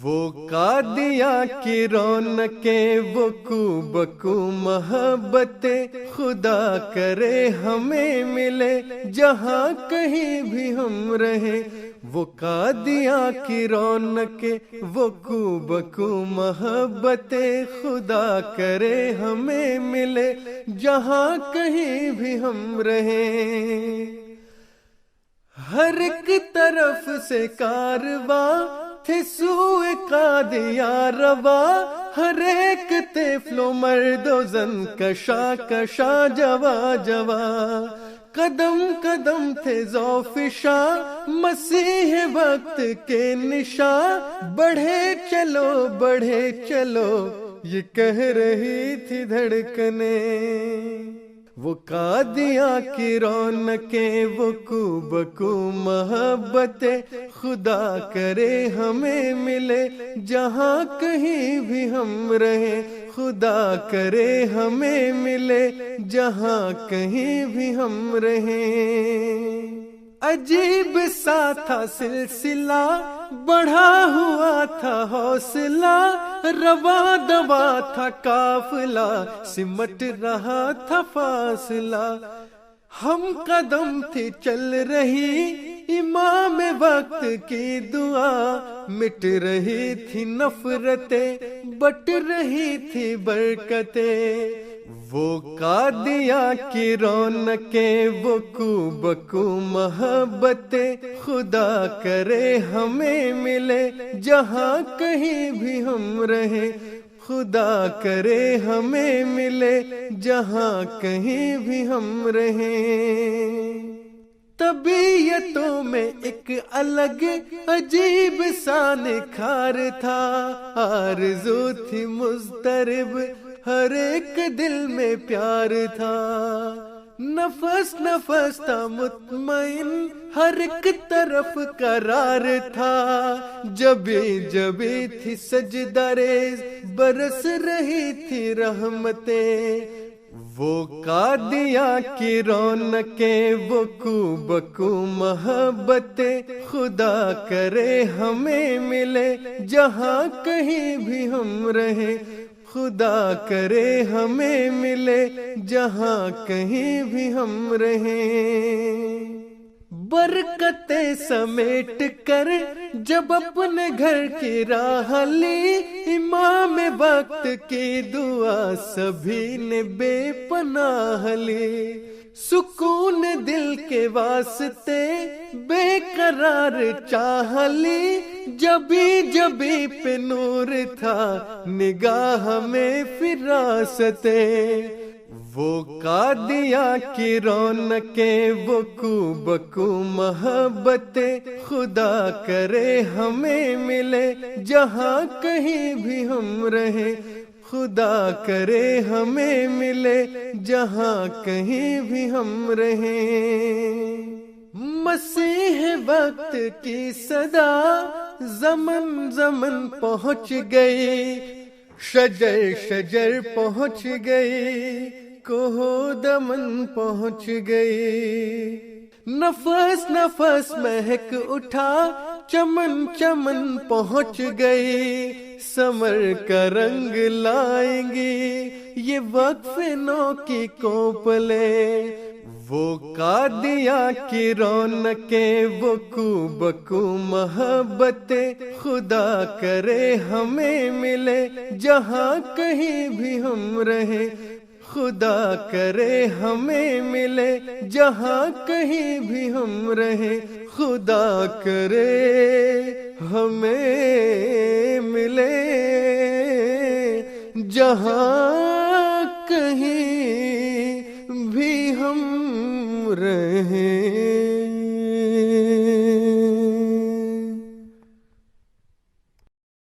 وہ قادیاں کی رونقیں، وہ کو بکو محبتیں، خدا کرے ہمیں ملے جہاں کہیں بھی ہم رہیں۔ وہ قادیاں کی رونقیں، وہ کو بکو محبتیں، خدا کرے ہمیں ملے جہاں کہیں بھی ہم رہیں۔ ہر ایک طرف سے کارواں تھے سوئے قادیاں رواں، ہر ایک طفل و مرد و زن کشا کشا جواں جواں، قدم قدم تھے ذوفشاں مسیح وقت کے نشاں، بڑھے چلو یہ کہہ رہی تھی دھڑکنیں۔ وہ قادیاں کی رونقیں، وہ کو بکو محبتیں، خدا کرے ہمیں ملے جہاں کہیں بھی ہم رہیں، خدا کرے ہمیں ملے جہاں کہیں بھی ہم رہیں۔ عجیب سا تھا سلسلہ، بڑھا ہوا تھا حوصلہ، رواں دواں تھا قافلہ، سمٹ رہا تھا فاصلہ۔ ہم قدم تھی چل رہی امام وقت کی دعا، مٹ رہی تھی نفرتیں، بٹ رہی تھی برکتیں۔ وہ قادیاں کی رونقیں، وہ کو بکو محبتیں، خدا کرے ہمیں ملے جہاں کہیں بھی ہم رہیں، خدا کرے ہمیں ملے جہاں کہیں بھی ہم رہیں۔ طبیعتوں میں ایک الگ عجیب سا نکھار تھا، آرزو تھی مضطرب، ہر ایک دل میں پیار تھا، نفس نفس تھا مطمئن، ہر ایک طرف قرار تھا، جبی تھی سجدہ ریز، برس رہی تھی رحمتیں۔ وہ قادیاں کی رونقیں، وہ کو بکو محبتیں، خدا کرے ہمیں ملے جہاں کہیں بھی ہم رہیں، خدا کرے ہمیں ملے جہاں کہیں بھی ہم رہیں۔ برکتیں سمیٹ کر جب اپنے گھر کی راہ لی، امام وقت کی دعا سبھی نے بے پناہ لی، سکون دل کے واسطے بے قرار چاہ لی، جبی پہ نور تھا نگاہ میں فراستیں۔ وہ قادیاں کی رونقیں، وہ کو بکو محبتیں، خدا کرے ہمیں ملے جہاں کہیں بھی ہم رہیں، خدا کرے ہمیں ملے جہاں کہیں بھی ہم رہیں۔ مسیح وقت کی صدا زمن زمن پہنچ گئی، شجر پہنچ گئی، کوہ دمن پہنچ گئی، نفس نفس مہک اٹھا، چمن پہنچ گئی، سمر کا رنگ لائیں گی یہ وقف نو کی کوپلیں۔ وہ قادیاں کی رونقیں، وہ کو بکو محبتیں، خدا کرے ہمیں ملے جہاں کہیں بھی ہم رہیں، خدا کرے ہمیں ملے جہاں کہیں بھی ہم رہیں، خدا کرے ہمیں ملے جہاں کہیں بھی ہم رہیں۔